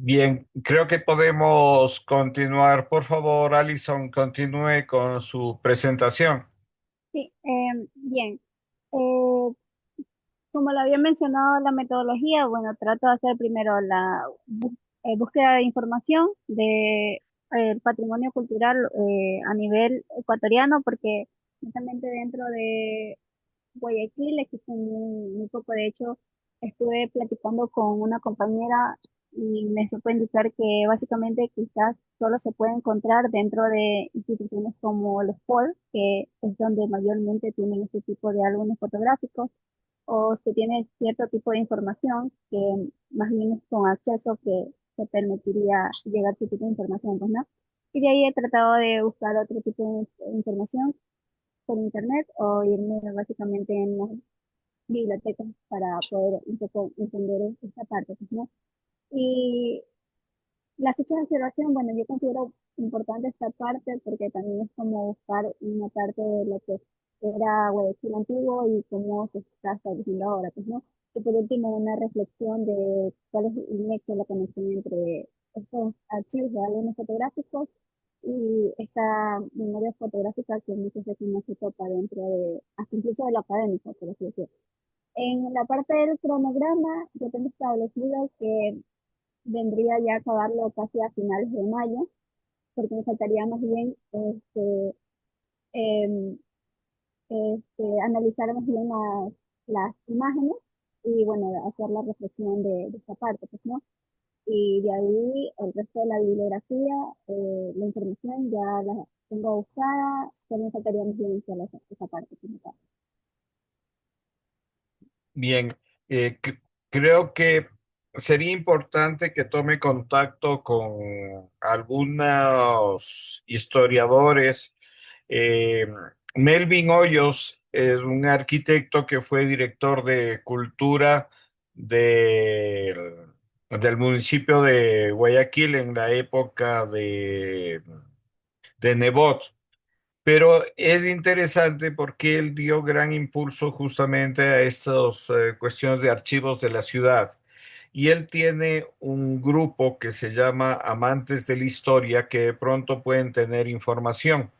Bien, creo que podemos continuar. Por favor, Alison, continúe con su presentación. Sí, bien. Eh, Como lo había mencionado, la metodología, bueno, trato de hacer primero la búsqueda de información de el patrimonio cultural a nivel ecuatoriano, porque justamente dentro de Guayaquil existe muy poco. De hecho, estuve platicando con una compañera y me supo indicar que básicamente quizás solo se puede encontrar dentro de instituciones como los POL, que es donde mayormente tienen este tipo de álbumes fotográficos, o se tiene cierto tipo de información que más bien es con acceso que permitiría llegar a este tipo de información, pues, ¿no? Y de ahí he tratado de buscar otro tipo de información por internet o irme básicamente en las bibliotecas para poder un poco entender esta parte, pues, ¿no? Y las fechas de observación, bueno, yo considero importante esta parte porque también es como buscar una parte de lo que era Guayaquil antiguo y cómo se está estableciendo ahora, pues, ¿no? Y por último, una reflexión de cuál es el nexo, la conexión entre estos archivos de álbumes fotográficos y esta memoria fotográfica que muchas veces no se topa dentro de, hasta incluso de lo académico, por así decirlo. En la parte del cronograma, yo tengo establecido que vendría ya a acabarlo casi a finales de mayo, porque me faltaría más bien em, analizar más bien las imágenes y bueno, hacer la reflexión de esta parte, pues, ¿no? Y de ahí el resto de la bibliografía, la información ya la tengo buscada, solo me faltaría más bien hacer esa parte como tal. Bien, creo que sería importante que tome contacto con algunos historiadores. Eh, Melvin Hoyos es un arquitecto que fue director de cultura del municipio de Guayaquil en la época de Nebot. Pero es interesante porque él dio gran impulso justamente a estas cuestiones de archivos de la ciudad. Y él tiene un grupo que se llama Amantes de la Historia que de pronto pueden tener información.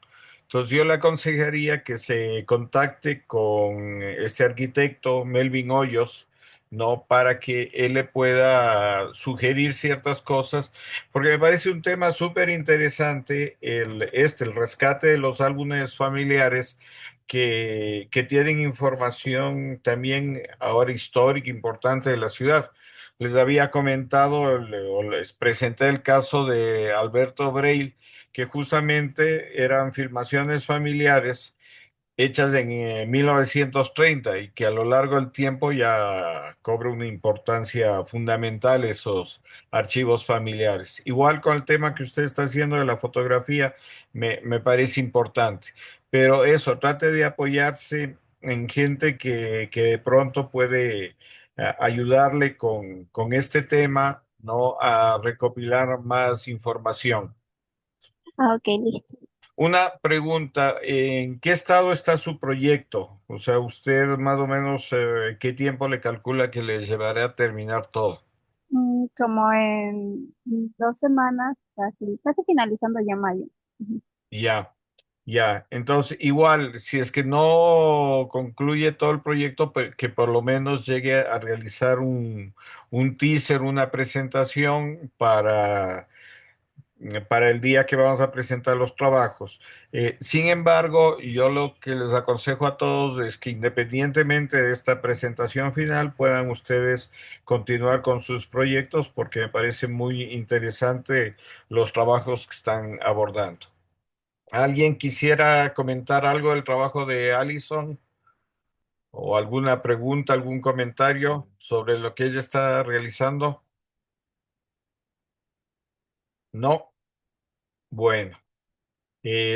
Entonces yo le aconsejaría que se contacte con este arquitecto Melvin Hoyos, ¿no? Para que él le pueda sugerir ciertas cosas, porque me parece un tema súper interesante el rescate de los álbumes familiares que tienen información también ahora histórica importante de la ciudad. Les había comentado o les presenté el caso de Alberto Breil, que justamente eran filmaciones familiares hechas en 1930 y que a lo largo del tiempo ya cobra una importancia fundamental esos archivos familiares. Igual con el tema que usted está haciendo de la fotografía, me parece importante. Pero eso, trate de apoyarse en gente que de pronto puede ayudarle con este tema, ¿no? A recopilar más información. Ah, ok, listo. Una pregunta, ¿en qué estado está su proyecto? O sea, usted más o menos, ¿qué tiempo le calcula que le llevará a terminar todo? Como en 2 semanas, casi finalizando ya mayo. Ujú. Ya, ya. Entonces, igual, si es que no concluye todo el proyecto, que por lo menos llegue a realizar un teaser, una presentación para el día que vamos a presentar los trabajos. Sin embargo, yo lo que les aconsejo a todos es que independientemente de esta presentación final, puedan ustedes continuar con sus proyectos porque me parece muy interesante los trabajos que están abordando. ¿Alguien quisiera comentar algo del trabajo de Allison o alguna pregunta, algún comentario sobre lo que ella está realizando? No. Bueno,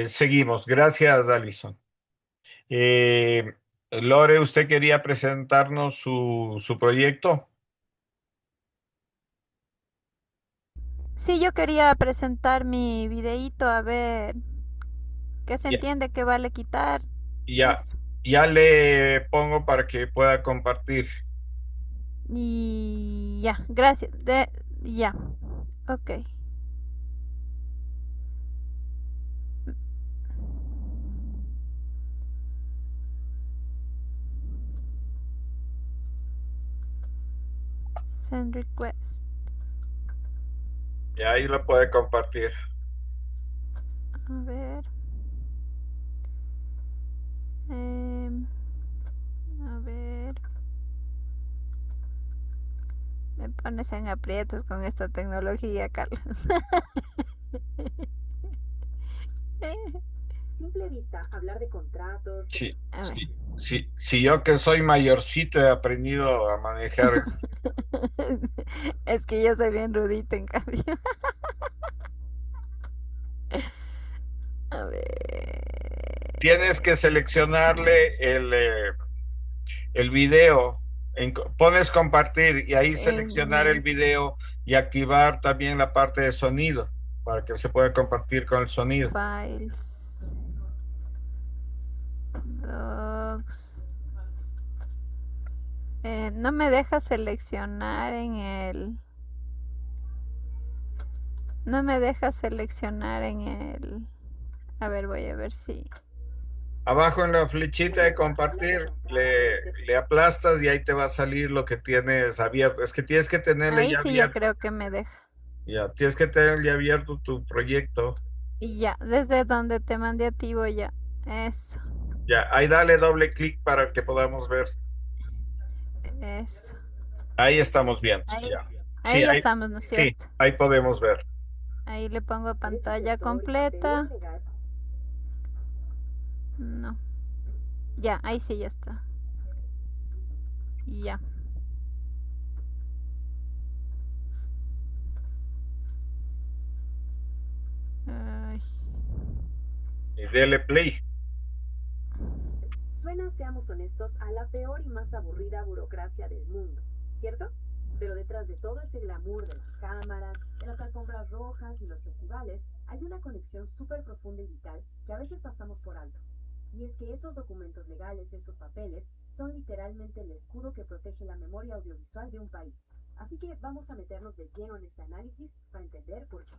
seguimos. Gracias, Allison. Eh, Lore, ¿usted quería presentarnos su proyecto? Sí, yo quería presentar mi videíto a ver qué se Ya, entiende, qué vale quitar. ya, Eso. ya le pongo para que pueda compartir. Y ya, gracias. Ya. Ok. Send request. Y ahí lo puede compartir. A ver. Em, a ver. Me pones en aprietos con esta tecnología, Carlos. Simple vista, hablar de contratos. Sí, A ver. si yo que soy mayorcito he aprendido a manejar esto. Es que yo soy bien rudita, en cambio. A ver. Tienes que seleccionarle el video, pones compartir y ahí En seleccionar el mi video y activar también la parte de sonido para que se pueda compartir con el sonido. files. Docs. No me deja seleccionar en el. No me deja seleccionar en el. A ver, voy a ver si. Abajo en la flechita de compartir le aplastas y ahí te va a salir lo que tienes abierto. Es que tienes que tenerle Ahí ya sí yo abierto. creo que me deja. Ya, tienes que tener ya abierto tu proyecto. Y ya, desde donde te mandé a ti voy ya. Eso, Ya, ahí dale doble clic para que podamos ver. eso. Ahí estamos viendo. Ahí, Ya. Sí, ahí ya estamos, ¿no es sí, cierto? ahí podemos ver. Ahí le pongo pantalla completa. No. Ya, ahí sí ya está. Ya. Ay, Y dele play. Suena, seamos honestos, a la peor y más aburrida burocracia del mundo, ¿cierto? Pero detrás de todo ese glamour de las cámaras, de las alfombras rojas y los festivales, hay una conexión súper profunda y vital que a veces pasamos por alto. Y es que esos documentos legales, esos papeles, son literalmente el escudo que protege la memoria audiovisual de un país. Así que vamos a meternos de lleno en este análisis para entender por qué.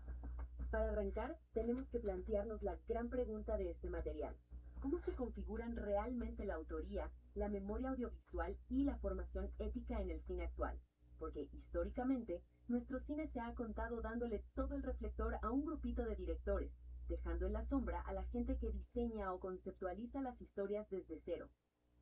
Para arrancar, tenemos que plantearnos la gran pregunta de este material. ¿Cómo se configuran realmente la autoría, la memoria audiovisual y la formación ética en el cine actual? Porque históricamente, nuestro cine se ha contado dándole todo el reflector a un grupito de directores, dejando en la sombra a la gente que diseña o conceptualiza las historias desde cero.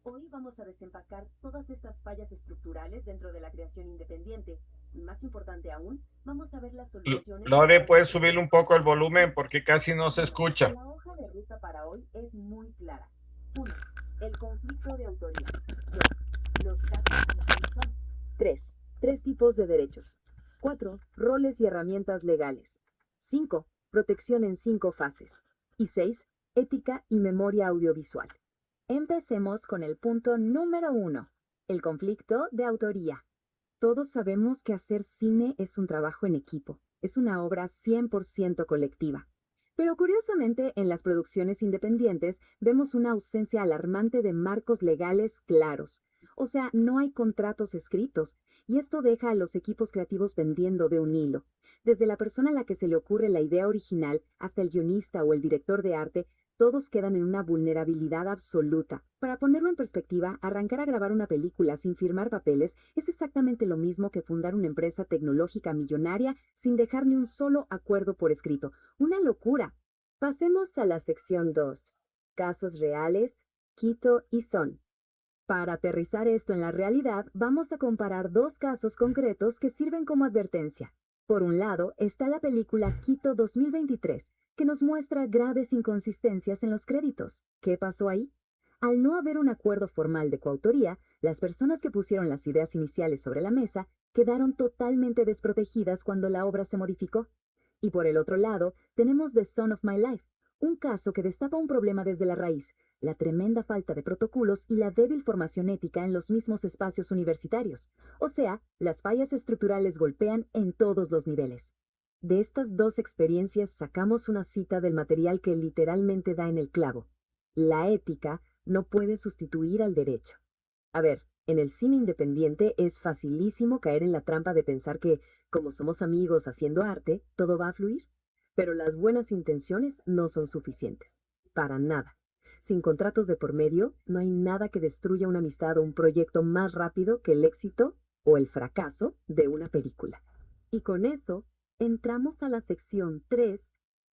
Hoy vamos a desempacar todas estas fallas estructurales dentro de la creación independiente y, más importante aún, vamos a ver las soluciones. Lore, puedes subirle un poco el volumen porque casi no se escucha. La hoja de ruta para hoy es muy clara. 1. El conflicto de autoría. 2. Los casos de son. 3. Tres tipos de derechos. 4. Roles y herramientas legales. 5. Protección en 5 fases. Y 6. Ética y memoria audiovisual. Empecemos con el punto número 1. El conflicto de autoría. Todos sabemos que hacer cine es un trabajo en equipo. Es una obra 100% colectiva. Pero curiosamente, en las producciones independientes vemos una ausencia alarmante de marcos legales claros. O sea, no hay contratos escritos, y esto deja a los equipos creativos pendiendo de un hilo. Desde la persona a la que se le ocurre la idea original hasta el guionista o el director de arte, todos quedan en una vulnerabilidad absoluta. Para ponerlo en perspectiva, arrancar a grabar una película sin firmar papeles es exactamente lo mismo que fundar una empresa tecnológica millonaria sin dejar ni un solo acuerdo por escrito. ¡Una locura! Pasemos a la sección 2. Casos reales, Quito y Son. Para aterrizar esto en la realidad, vamos a comparar dos casos concretos que sirven como advertencia. Por un lado, está la película Quito 2023, que nos muestra graves inconsistencias en los créditos. ¿Qué pasó ahí? Al no haber un acuerdo formal de coautoría, las personas que pusieron las ideas iniciales sobre la mesa quedaron totalmente desprotegidas cuando la obra se modificó. Y por el otro lado, tenemos The Son of My Life, un caso que destapa un problema desde la raíz, la tremenda falta de protocolos y la débil formación ética en los mismos espacios universitarios. O sea, las fallas estructurales golpean en todos los niveles. De estas dos experiencias sacamos una cita del material que literalmente da en el clavo. La ética no puede sustituir al derecho. A ver, en el cine independiente es facilísimo caer en la trampa de pensar que Como somos amigos haciendo arte, todo va a fluir. Pero las buenas intenciones no son suficientes. Para nada. Sin contratos de por medio, no hay nada que destruya una amistad o un proyecto más rápido que el éxito o el fracaso de una película. Y con eso, entramos a la sección 3,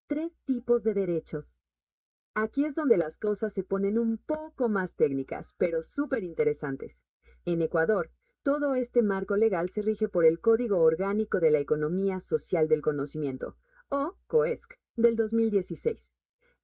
tres tipos de derechos. Aquí es donde las cosas se ponen un poco más técnicas, pero súper interesantes. En Ecuador, todo este marco legal se rige por el Código Orgánico de la Economía Social del Conocimiento, o COESC, del 2016.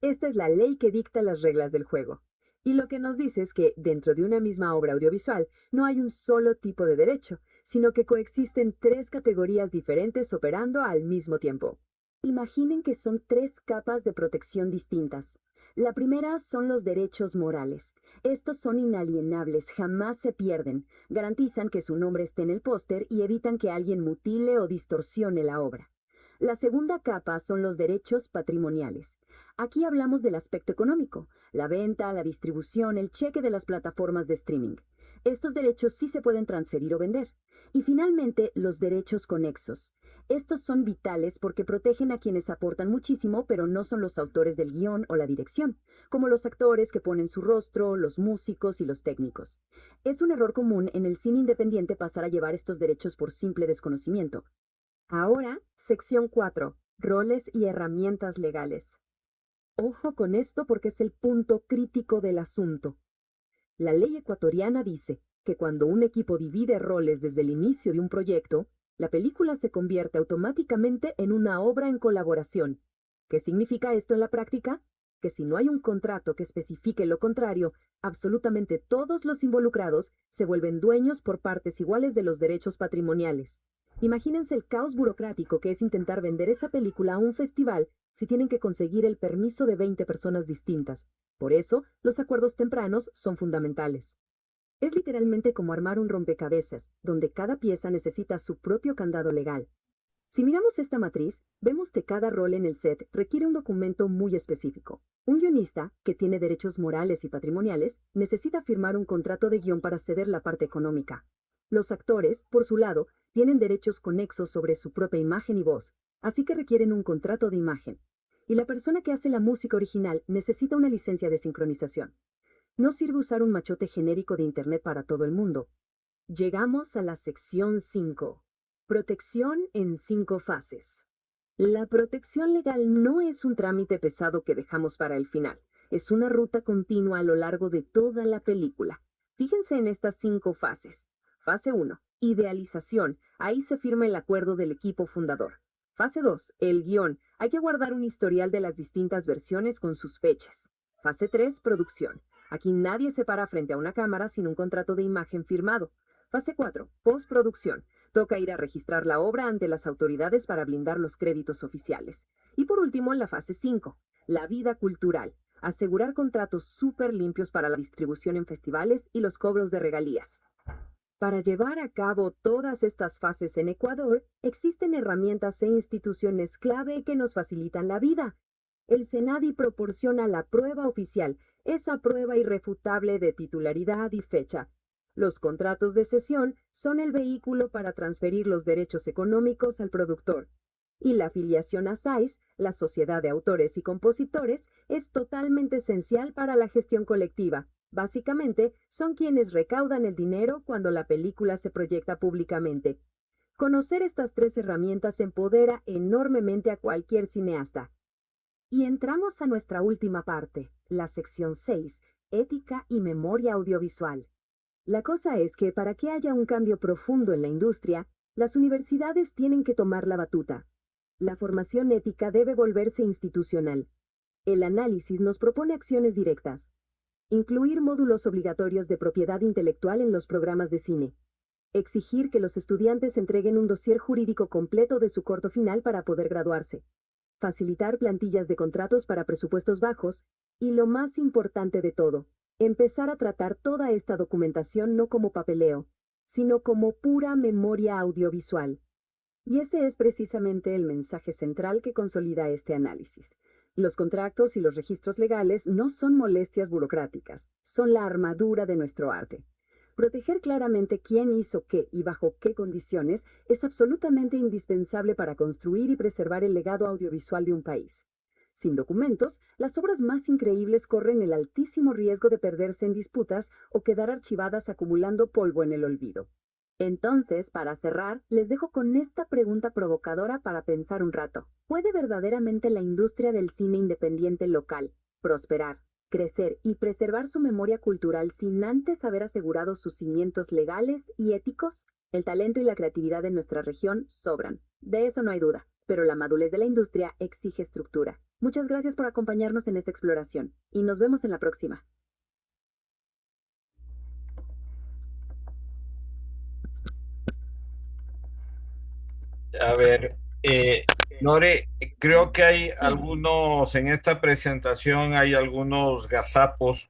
Esta es la ley que dicta las reglas del juego. Y lo que nos dice es que dentro de una misma obra audiovisual no hay un solo tipo de derecho, sino que coexisten tres categorías diferentes operando al mismo tiempo. Imaginen que son tres capas de protección distintas. La primera son los derechos morales. Estos son inalienables, jamás se pierden, garantizan que su nombre esté en el póster y evitan que alguien mutile o distorsione la obra. La segunda capa son los derechos patrimoniales. Aquí hablamos del aspecto económico, la venta, la distribución, el cheque de las plataformas de streaming. Estos derechos sí se pueden transferir o vender. Y finalmente, los derechos conexos. Estos son vitales porque protegen a quienes aportan muchísimo, pero no son los autores del guión o la dirección, como los actores que ponen su rostro, los músicos y los técnicos. Es un error común en el cine independiente pasar a llevar estos derechos por simple desconocimiento. Ahora, sección 4. Roles y herramientas legales. Ojo con esto porque es el punto crítico del asunto. La ley ecuatoriana dice que cuando un equipo divide roles desde el inicio de un proyecto, la película se convierte automáticamente en una obra en colaboración. ¿Qué significa esto en la práctica? Que si no hay un contrato que especifique lo contrario, absolutamente todos los involucrados se vuelven dueños por partes iguales de los derechos patrimoniales. Imagínense el caos burocrático que es intentar vender esa película a un festival si tienen que conseguir el permiso de 20 personas distintas. Por eso, los acuerdos tempranos son fundamentales. Es literalmente como armar un rompecabezas, donde cada pieza necesita su propio candado legal. Si miramos esta matriz, vemos que cada rol en el set requiere un documento muy específico. Un guionista, que tiene derechos morales y patrimoniales, necesita firmar un contrato de guión para ceder la parte económica. Los actores, por su lado, tienen derechos conexos sobre su propia imagen y voz, así que requieren un contrato de imagen. Y la persona que hace la música original necesita una licencia de sincronización. No sirve usar un machote genérico de Internet para todo el mundo. Llegamos a la sección 5. Protección en 5 fases. La protección legal no es un trámite pesado que dejamos para el final. Es una ruta continua a lo largo de toda la película. Fíjense en estas 5 fases. Fase 1. Idealización. Ahí se firma el acuerdo del equipo fundador. Fase 2. El guión. Hay que guardar un historial de las distintas versiones con sus fechas. Fase 3. Producción. Aquí nadie se para frente a una cámara sin un contrato de imagen firmado. Fase 4. Postproducción. Toca ir a registrar la obra ante las autoridades para blindar los créditos oficiales. Y por último, la fase 5. La vida cultural. Asegurar contratos súper limpios para la distribución en festivales y los cobros de regalías. Para llevar a cabo todas estas fases en Ecuador, existen herramientas e instituciones clave que nos facilitan la vida. El SENADI proporciona la prueba oficial, esa prueba irrefutable de titularidad y fecha. Los contratos de cesión son el vehículo para transferir los derechos económicos al productor. Y la afiliación a SAIS, la Sociedad de Autores y Compositores, es totalmente esencial para la gestión colectiva. Básicamente, son quienes recaudan el dinero cuando la película se proyecta públicamente. Conocer estas 3 herramientas empodera enormemente a cualquier cineasta. Y entramos a nuestra última parte, la sección 6, ética y memoria audiovisual. La cosa es que para que haya un cambio profundo en la industria, las universidades tienen que tomar la batuta. La formación ética debe volverse institucional. El análisis nos propone acciones directas. Incluir módulos obligatorios de propiedad intelectual en los programas de cine. Exigir que los estudiantes entreguen un dossier jurídico completo de su corto final para poder graduarse. Facilitar plantillas de contratos para presupuestos bajos. Y lo más importante de todo, empezar a tratar toda esta documentación no como papeleo, sino como pura memoria audiovisual. Y ese es precisamente el mensaje central que consolida este análisis. Los contratos y los registros legales no son molestias burocráticas, son la armadura de nuestro arte. Proteger claramente quién hizo qué y bajo qué condiciones es absolutamente indispensable para construir y preservar el legado audiovisual de un país. Sin documentos, las obras más increíbles corren el altísimo riesgo de perderse en disputas o quedar archivadas acumulando polvo en el olvido. Entonces, para cerrar, les dejo con esta pregunta provocadora para pensar un rato. ¿Puede verdaderamente la industria del cine independiente local prosperar, crecer y preservar su memoria cultural sin antes haber asegurado sus cimientos legales y éticos? El talento y la creatividad de nuestra región sobran, de eso no hay duda, pero la madurez de la industria exige estructura. Muchas gracias por acompañarnos en esta exploración y nos vemos en la próxima. A ver, Nore, creo que hay algunos, en esta presentación hay algunos gazapos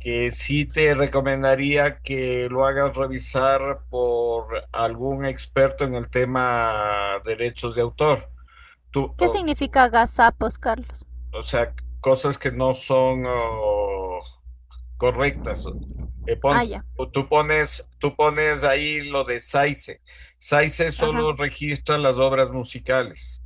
que sí te recomendaría que lo hagas revisar por algún experto en el tema derechos de autor. Tú, ¿Qué significa gazapos, Carlos? o sea, cosas que no son correctas. Ah, ya. Tú pones ahí lo de SAICE. SAICE Ajá. solo registra las obras musicales,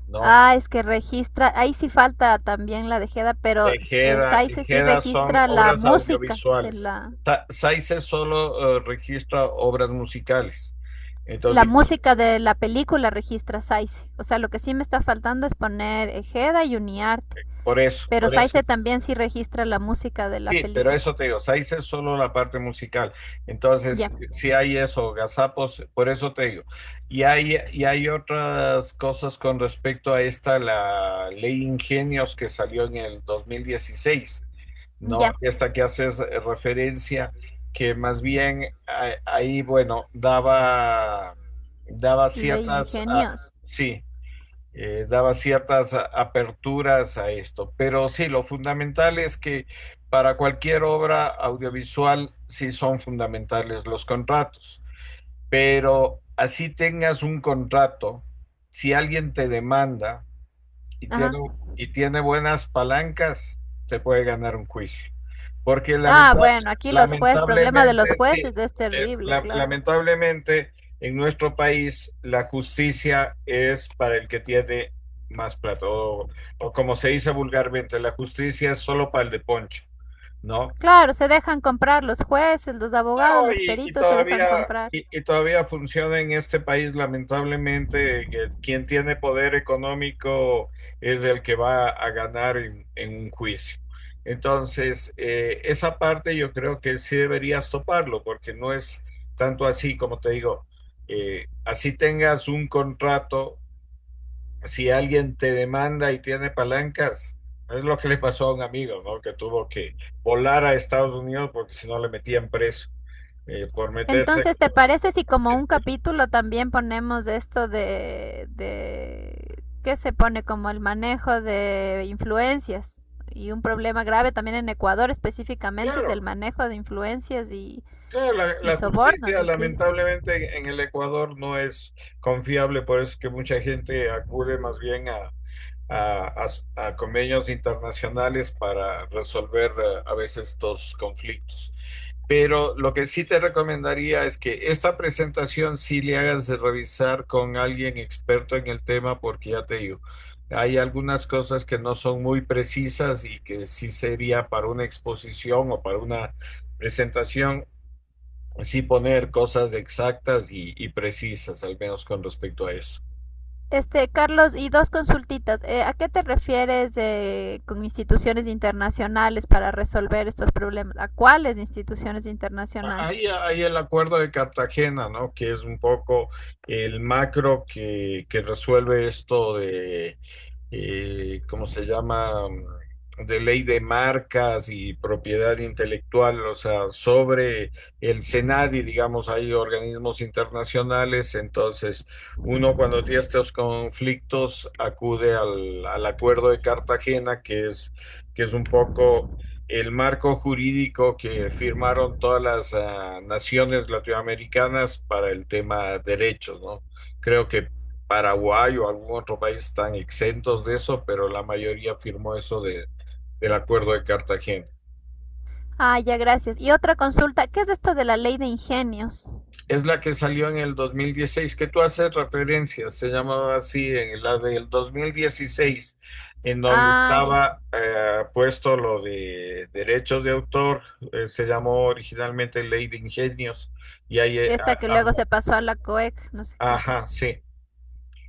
¿no? Ah, es que registra, ahí sí falta también la de Jeda, pero SAICE sí Tejeda son registra la obras música de audiovisuales. la, SAICE solo registra obras musicales. la Entonces, música de la película registra SAICE. O sea, lo que sí me está faltando es poner Jeda y Uniarte. Pero por eso. SAICE también sí registra la música de la Sí, pero película. eso te digo, SAICE es solo la parte musical. Ya, Entonces, si hay eso, gazapos, por eso te digo. Y hay otras cosas con respecto a esta, la ley Ingenios que salió en el 2016, ¿no? ya. Esta que haces referencia, que más bien ahí, bueno, daba Ley ciertas, ingenios. sí, daba ciertas aperturas a esto. Pero sí, lo fundamental es que para cualquier obra audiovisual sí son fundamentales los contratos. Pero así tengas un contrato, si alguien te demanda y Ajá. y tiene buenas palancas, te puede ganar un juicio. Porque Ah, bueno, aquí los jueces, problema de lamentablemente, los sí, jueces es terrible, claro. lamentablemente en nuestro país la justicia es para el que tiene más plata, o como se dice vulgarmente, la justicia es solo para el de poncho, ¿no? Claro, se dejan comprar los jueces, los abogados, No, los peritos se dejan comprar. y todavía funciona en este país, lamentablemente, que quien tiene poder económico es el que va a ganar en un juicio. Entonces, esa parte yo creo que sí deberías toparlo, porque no es tanto así, como te digo, así tengas un contrato, si alguien te demanda y tiene palancas, es lo que le pasó a un amigo, ¿no? Que tuvo que volar a Estados Unidos porque si no le metían preso por meterse. Entonces, ¿te parece si como un capítulo también ponemos esto de qué se pone como el manejo de influencias? Y un problema grave también en Ecuador específicamente es el Claro, manejo de influencias claro, y la sobornos, justicia así. lamentablemente en el Ecuador no es confiable, por eso es que mucha gente acude más bien a convenios internacionales para resolver a veces estos conflictos. Pero lo que sí te recomendaría es que esta presentación sí le hagas de revisar con alguien experto en el tema, porque ya te digo, hay algunas cosas que no son muy precisas y que sí sería para una exposición o para una presentación, sí poner cosas exactas y precisas, al menos con respecto a eso. Carlos, y dos consultitas. ¿A qué te refieres con instituciones internacionales para resolver estos problemas? ¿A cuáles instituciones internacionales? Hay el acuerdo de Cartagena, ¿no? Que es un poco el macro que resuelve esto de, ¿cómo se llama? De ley de marcas y propiedad intelectual, o sea, sobre el SENADI, digamos, hay organismos internacionales, entonces uno cuando tiene estos conflictos acude al acuerdo de Cartagena, que es un poco el marco jurídico que firmaron todas las naciones latinoamericanas para el tema derechos, ¿no? Creo que Paraguay o algún otro país están exentos de eso, pero la mayoría firmó eso del Acuerdo de Cartagena. Ah, ya, gracias. Y otra consulta, ¿qué es esto de la ley de ingenios? Es la que salió en el 2016 que tú haces referencia, se llamaba así, en la del 2016 en donde Ah, ya. estaba puesto lo de derechos de autor, se llamó originalmente Ley de Ingenios, y ahí, Y esta que luego se pasó a la COEC, no sé qué. ajá, sí,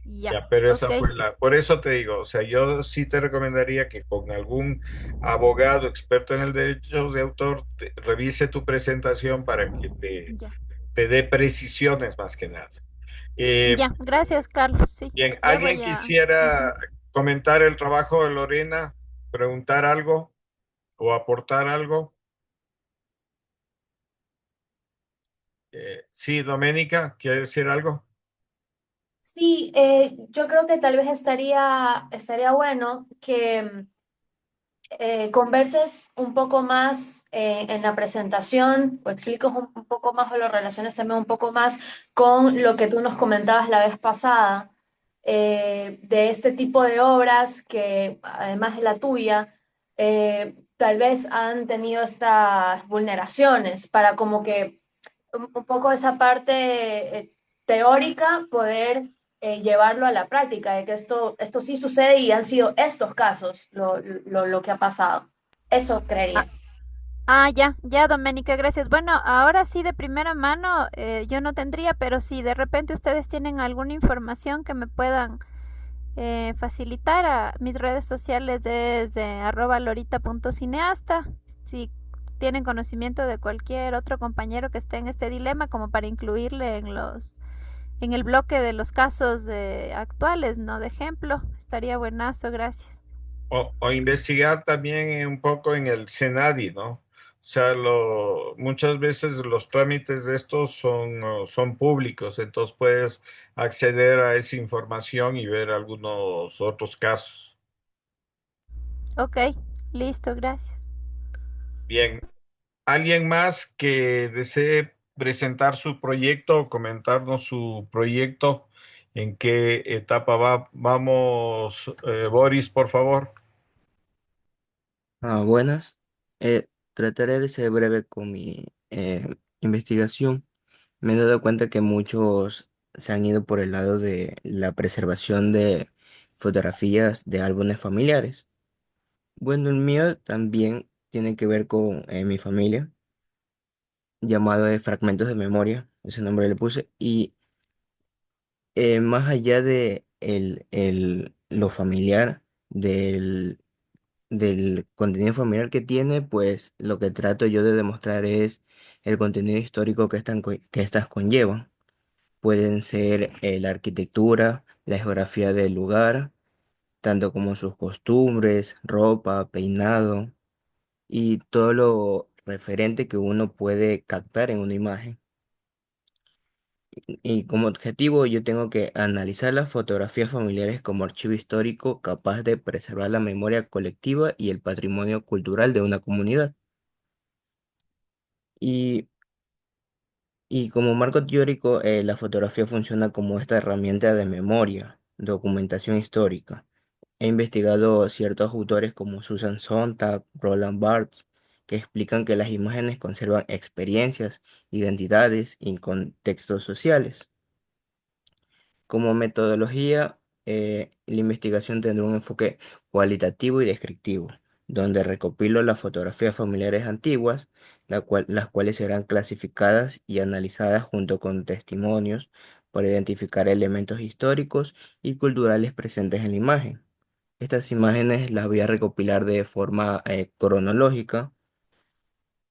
Ya, ya, pero ok. esa fue por eso te digo, o sea, yo sí te recomendaría que con algún abogado experto en el derecho de autor revise tu presentación para que Ya. te dé precisiones más que nada. Eh, Ya, gracias, Carlos. Sí, Bien, ya ¿alguien voy a... Ujú. quisiera comentar el trabajo de Lorena, preguntar algo o aportar algo? Sí, Doménica, ¿quiere decir algo? Sí, yo creo que tal vez estaría bueno que converses un poco más en la presentación o expliques un poco más o lo relaciones también un poco más con lo que tú nos comentabas la vez pasada, de este tipo de obras que además de la tuya, tal vez han tenido estas vulneraciones para como que un poco esa parte teórica poder llevarlo a la práctica, de que esto sí sucede y han sido estos casos lo que ha pasado. Eso Ah, creería. ya, ya, Doménica, gracias. Bueno, ahora sí de primera mano yo no tendría, pero si de repente ustedes tienen alguna información que me puedan facilitar a mis redes sociales desde @lorita.cineasta. Si tienen conocimiento de cualquier otro compañero que esté en este dilema, como para incluirle en el bloque de los casos actuales, ¿no? De ejemplo, estaría buenazo, gracias. O investigar también un poco en el Senadi, ¿no? O sea, muchas veces los trámites de estos son públicos, entonces puedes acceder a esa información y ver algunos otros casos. Ok, listo, gracias. Bien, ¿alguien más que desee presentar su proyecto o comentarnos su proyecto? ¿En qué etapa vamos, Boris, por favor? Buenas. Trataré de ser breve con mi investigación. Me he dado cuenta que muchos se han ido por el lado de la preservación de fotografías de álbumes familiares. Bueno, el mío también tiene que ver con mi familia, llamado de Fragmentos de Memoria, ese nombre le puse, y más allá de lo familiar, del contenido familiar que tiene, pues lo que trato yo de demostrar es el contenido histórico que estas conllevan. Pueden ser la arquitectura, la geografía del lugar, tanto como sus costumbres, ropa, peinado y todo lo referente que uno puede captar en una imagen. Y como objetivo yo tengo que analizar las fotografías familiares como archivo histórico capaz de preservar la memoria colectiva y el patrimonio cultural de una comunidad. Y, y como marco teórico, la fotografía funciona como esta herramienta de memoria, documentación histórica. He investigado ciertos autores como Susan Sontag, Roland Barthes, que explican que las imágenes conservan experiencias, identidades y contextos sociales. Como metodología, la investigación tendrá un enfoque cualitativo y descriptivo, donde recopilo las fotografías familiares antiguas, las cuales serán clasificadas y analizadas junto con testimonios para identificar elementos históricos y culturales presentes en la imagen. Estas imágenes las voy a recopilar de forma cronológica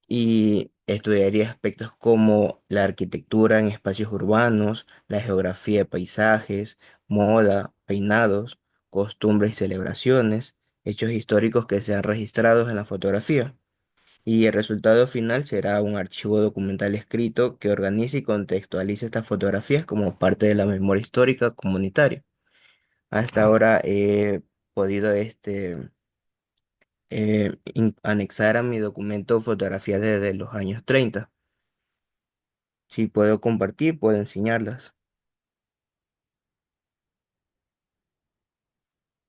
y estudiaría aspectos como la arquitectura en espacios urbanos, la geografía de paisajes, moda, peinados, costumbres y celebraciones, hechos históricos que sean registrados en la fotografía. Y el resultado final será un archivo documental escrito que organice y contextualice estas fotografías como parte de la memoria histórica comunitaria. Hasta ahora he podido anexar a mi documento fotografías desde los años 30. Si puedo compartir, puedo enseñarlas.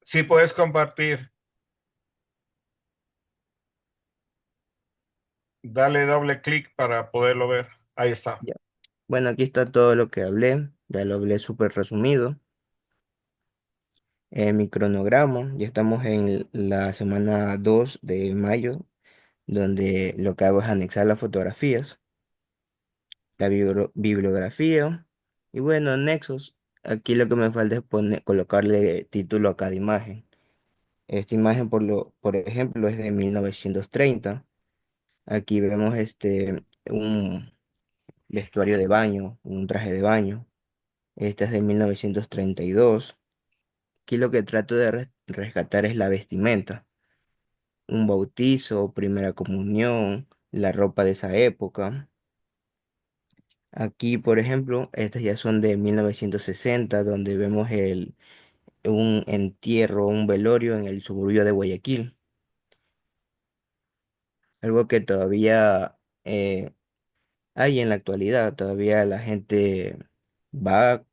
Sí, puedes compartir. Dale doble clic para poderlo ver. Ahí está. Ya. Bueno, aquí está todo lo que hablé, ya lo hablé súper resumido. Mi cronograma, ya estamos en la semana 2 de mayo, donde lo que hago es anexar las fotografías, la bibliografía y bueno, nexos. Aquí lo que me falta es colocarle título a cada imagen. Esta imagen, por ejemplo, es de 1930. Aquí vemos un vestuario de baño, un traje de baño. Esta es de 1932. Aquí lo que trato de rescatar es la vestimenta, un bautizo, primera comunión, la ropa de esa época. Aquí, por ejemplo, estas ya son de 1960, donde vemos un entierro, un velorio en el suburbio de Guayaquil. Algo que todavía hay en la actualidad, todavía la gente va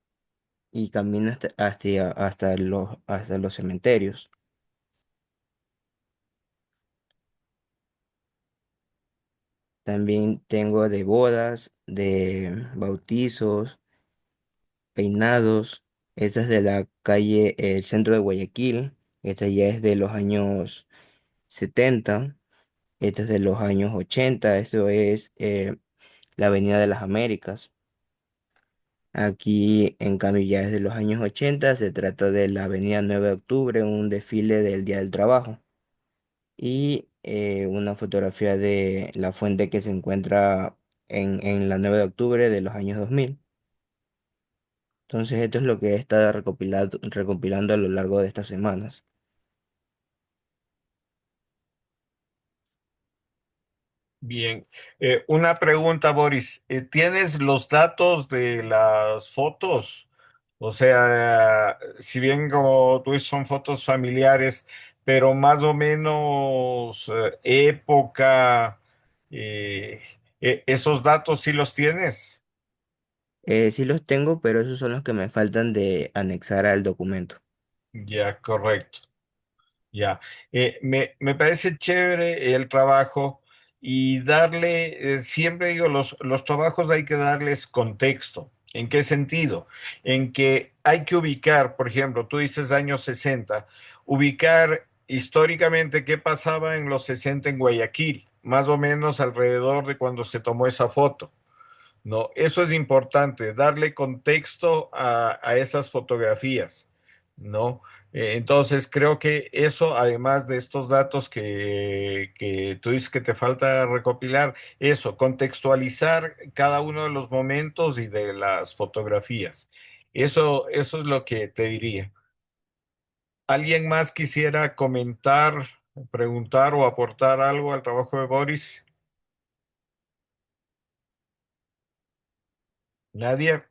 y camina hasta los cementerios. También tengo de bodas, de bautizos, peinados. Esta es de la calle, el centro de Guayaquil. Esta ya es de los años 70. Esta es de los años 80. Eso es la Avenida de las Américas. Aquí, en cambio, ya es de los años 80. Se trata de la Avenida 9 de Octubre, un desfile del Día del Trabajo. Y una fotografía de la fuente que se encuentra en la 9 de octubre de los años 2000. Entonces esto es lo que he estado recopilando a lo largo de estas semanas. Bien. Una pregunta, Boris. ¿Tienes los datos de las fotos? O sea, si bien como tú dices, son fotos familiares, pero más o menos época, eh, ¿esos datos sí los tienes? Sí los tengo, pero esos son los que me faltan de anexar al documento. Ya, correcto. Ya, me parece chévere el trabajo y darle, siempre digo, los trabajos hay que darles contexto. ¿En qué sentido? En que hay que ubicar, por ejemplo, tú dices años 60, ubicar históricamente qué pasaba en los 60 en Guayaquil, más o menos alrededor de cuando se tomó esa foto. No, eso es importante, darle contexto a esas fotografías, ¿no? Entonces, creo que eso, además de estos datos que tú dices que te falta recopilar, eso, contextualizar cada uno de los momentos y de las fotografías. Eso es lo que te diría. ¿Alguien más quisiera comentar, preguntar o aportar algo al trabajo de Boris? ¿Nadie?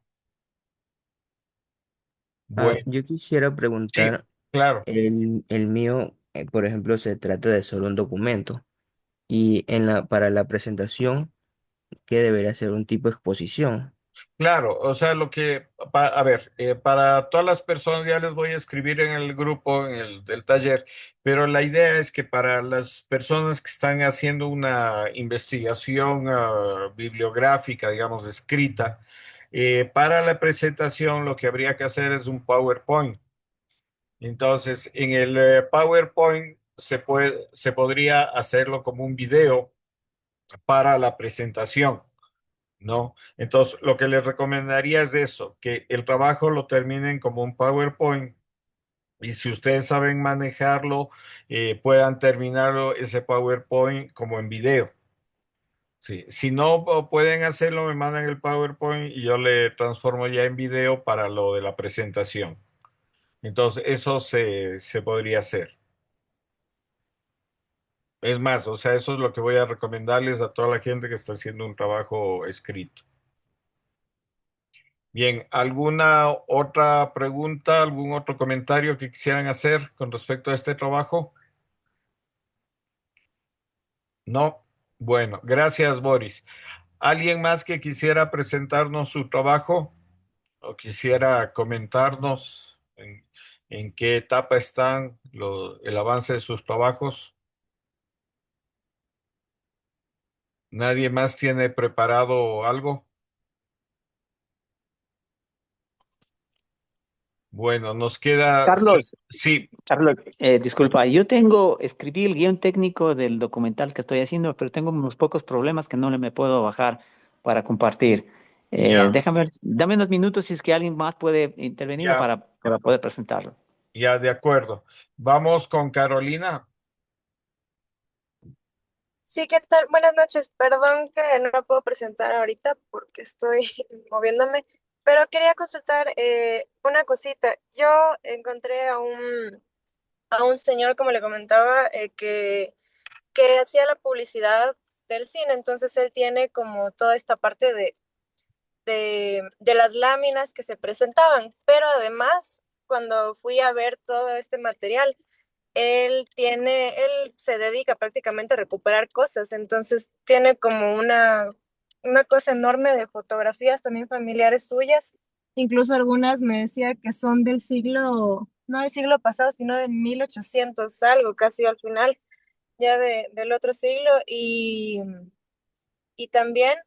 Bueno, Yo quisiera sí, preguntar, claro. el mío, por ejemplo, se trata de solo un documento y para la presentación, ¿qué debería ser un tipo de exposición? Claro, o sea, a ver, para todas las personas ya les voy a escribir en el grupo, en el del taller, pero la idea es que para las personas que están haciendo una investigación bibliográfica, digamos, escrita, para la presentación lo que habría que hacer es un PowerPoint. Entonces, en el PowerPoint se podría hacerlo como un video para la presentación. ¿No? Entonces, lo que les recomendaría es eso, que el trabajo lo terminen como un PowerPoint y si ustedes saben manejarlo, puedan terminarlo ese PowerPoint como en video. Sí. Si no pueden hacerlo, me mandan el PowerPoint y yo le transformo ya en video para lo de la presentación. Entonces, eso se podría hacer. Es más, o sea, eso es lo que voy a recomendarles a toda la gente que está haciendo un trabajo escrito. Bien, ¿alguna otra pregunta, algún otro comentario que quisieran hacer con respecto a este trabajo? No. Bueno, gracias, Boris. ¿Alguien más que quisiera presentarnos su trabajo o quisiera comentarnos en qué etapa están el avance de sus trabajos? ¿Nadie más tiene preparado algo? Bueno, nos queda... Carlos, Sí, Carlos, disculpa, yo escribí el guión técnico del documental que estoy haciendo, pero tengo unos pocos problemas que no le me puedo bajar para compartir. ya, Déjame ver, dame unos minutos si es que alguien más puede intervenir ya, para poder presentarlo. ya, de acuerdo. Vamos con Carolina. Sí, ¿qué tal? Buenas noches. Perdón que no me puedo presentar ahorita porque estoy moviéndome, pero quería consultar una cosita. Yo encontré a un señor, como le comentaba, que hacía la publicidad del cine, entonces él tiene como toda esta parte de las láminas que se presentaban, pero además, cuando fui a ver todo este material, él se dedica prácticamente a recuperar cosas, entonces tiene como una cosa enorme de fotografías también familiares suyas, incluso algunas me decía que son del siglo, no del siglo pasado, sino de 1800 algo, casi al final, ya del otro siglo, y también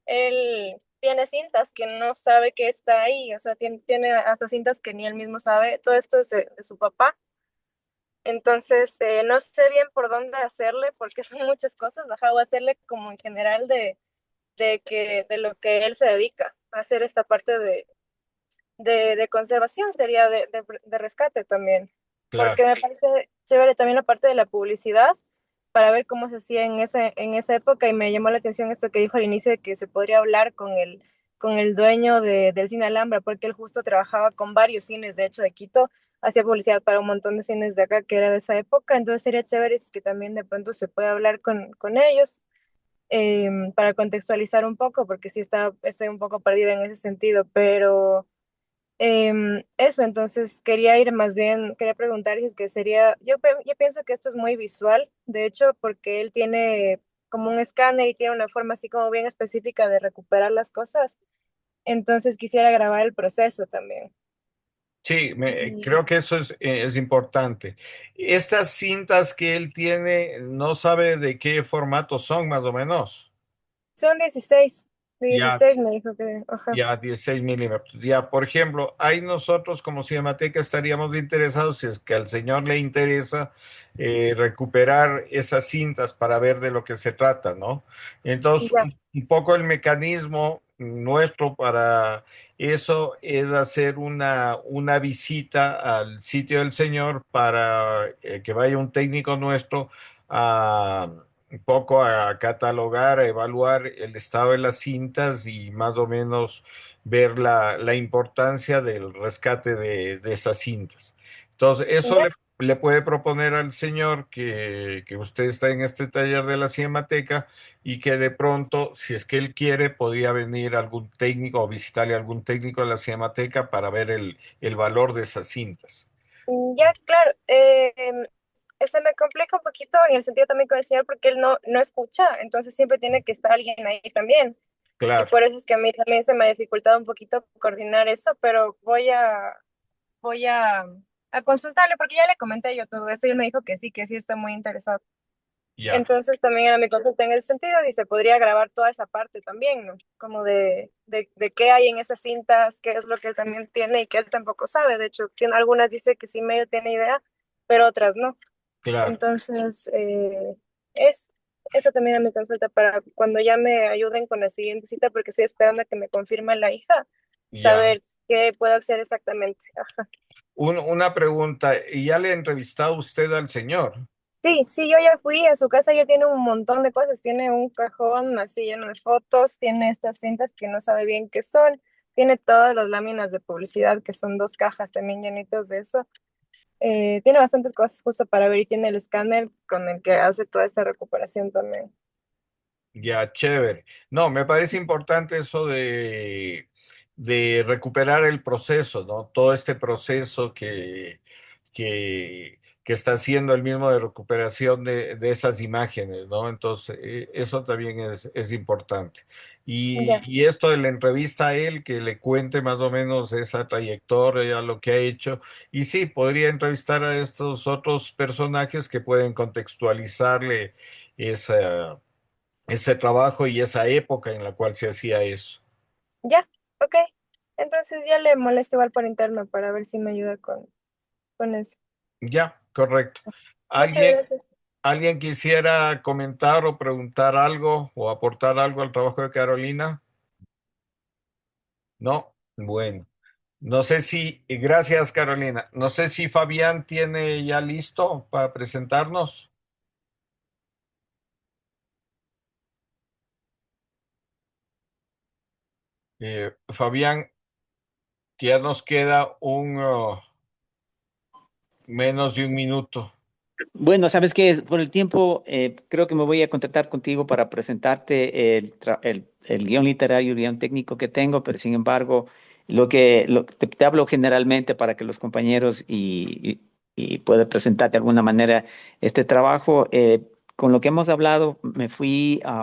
él tiene cintas que no sabe que está ahí, o sea, tiene hasta cintas que ni él mismo sabe, todo esto es de su papá. Entonces, no sé bien por dónde hacerle, porque son muchas cosas. Ajá, voy a hacerle como en general de lo que él se dedica, a hacer esta parte de conservación, sería de rescate también. Claro, Porque me parece chévere también la parte de la publicidad, para ver cómo se hacía en esa época, y me llamó la atención esto que dijo al inicio de que se podría hablar con el dueño del Cine Alhambra, porque él justo trabajaba con varios cines, de hecho, de Quito, hacía publicidad para un montón de cines de acá que era de esa época, entonces sería chévere si es que también de pronto se puede hablar con ellos, para contextualizar un poco, porque sí estoy un poco perdida en ese sentido, pero eso, entonces quería ir más bien, quería preguntar si es que sería, yo pienso que esto es muy visual, de hecho, porque él tiene como un escáner y tiene una forma así como bien específica de recuperar las cosas, entonces quisiera grabar el proceso también. sí, Y creo que eso es importante. Estas cintas que él tiene, no sabe de qué formato son, más o menos. son 16 Ya, 16 me dijo que, ajá. ya, 16 milímetros. Ya, por ejemplo, ahí nosotros como Cinemateca estaríamos interesados, si es que al señor le interesa, recuperar esas cintas para ver de lo que se trata, ¿no? Entonces, Ya, un poco el mecanismo nuestro para eso es hacer una visita al sitio del señor para que vaya un técnico nuestro a un poco a catalogar, a evaluar el estado de las cintas y más o menos ver la importancia del rescate de esas cintas. Entonces, eso ya. le puede proponer al señor que usted está en este taller de la Cinemateca y que de pronto, si es que él quiere, podría venir algún técnico o visitarle a algún técnico de la Cinemateca para ver el valor de esas cintas. Ya, claro. Se me complica un poquito en el sentido también con el señor porque él no escucha, entonces siempre tiene que estar alguien ahí también. Y Claro, por eso es que a mí también se me ha dificultado un poquito coordinar eso, pero voy a consultarle porque ya le comenté yo todo eso y él me dijo que sí está muy interesado. ya, Entonces también era mi consulta en ese sentido y se podría grabar toda esa parte también, ¿no? Como de qué hay en esas cintas, qué es lo que él también tiene y que él tampoco sabe. De hecho, tiene, algunas dice que sí medio tiene idea, pero otras no. claro, Entonces, es, eso también era mi consulta para cuando ya me ayuden con la siguiente cita, porque estoy esperando a que me confirme la hija, ya. saber qué puedo hacer exactamente. Ajá. Una pregunta, ¿y ya le ha entrevistado usted al señor? Sí, sí, yo ya fui a su casa, ya tiene un montón de cosas, tiene un cajón así lleno de fotos, tiene estas cintas que no sabe bien qué son, tiene todas las láminas de publicidad, que son dos cajas también llenitas de eso. Tiene bastantes cosas justo para ver y tiene el escáner con el que hace toda esta recuperación también. Ya, chévere. No, me parece importante eso de recuperar el proceso, ¿no? Todo este proceso que está haciendo el mismo de recuperación de esas imágenes, ¿no? Entonces, eso también es importante. Ya. Y esto de la entrevista a él, que le cuente más o menos esa trayectoria, lo que ha hecho. Y sí, podría entrevistar a estos otros personajes que pueden contextualizarle esa ese trabajo y esa época en la cual se hacía eso. Ya, ok. Entonces ya le molesto igual por interno para ver si me ayuda con eso. Ya, correcto. Muchas ¿Alguien, gracias. alguien quisiera comentar o preguntar algo o aportar algo al trabajo de Carolina? No, bueno. No sé si, gracias Carolina. No sé si Fabián tiene ya listo para presentarnos. Fabián, que ya nos queda menos de un minuto. Bueno, sabes que por el tiempo creo que me voy a contactar contigo para presentarte el guión literario, el guión técnico que tengo, pero sin embargo, te hablo generalmente para que los compañeros y pueda presentarte de alguna manera este trabajo. Con lo que hemos hablado,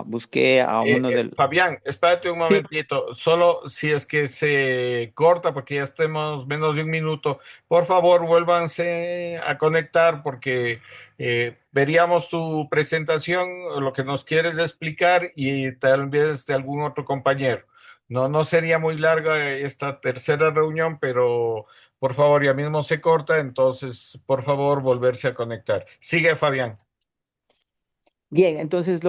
busqué a uno del... Fabián, espérate un Sí, momentito, solo si es que se corta porque ya estemos menos de un minuto, por favor vuélvanse a conectar porque veríamos tu presentación, lo que nos quieres explicar y tal vez de algún otro compañero. No, no sería muy larga esta tercera reunión, pero por favor, ya mismo se corta, entonces por favor volverse a conectar. Sigue, Fabián. bien, entonces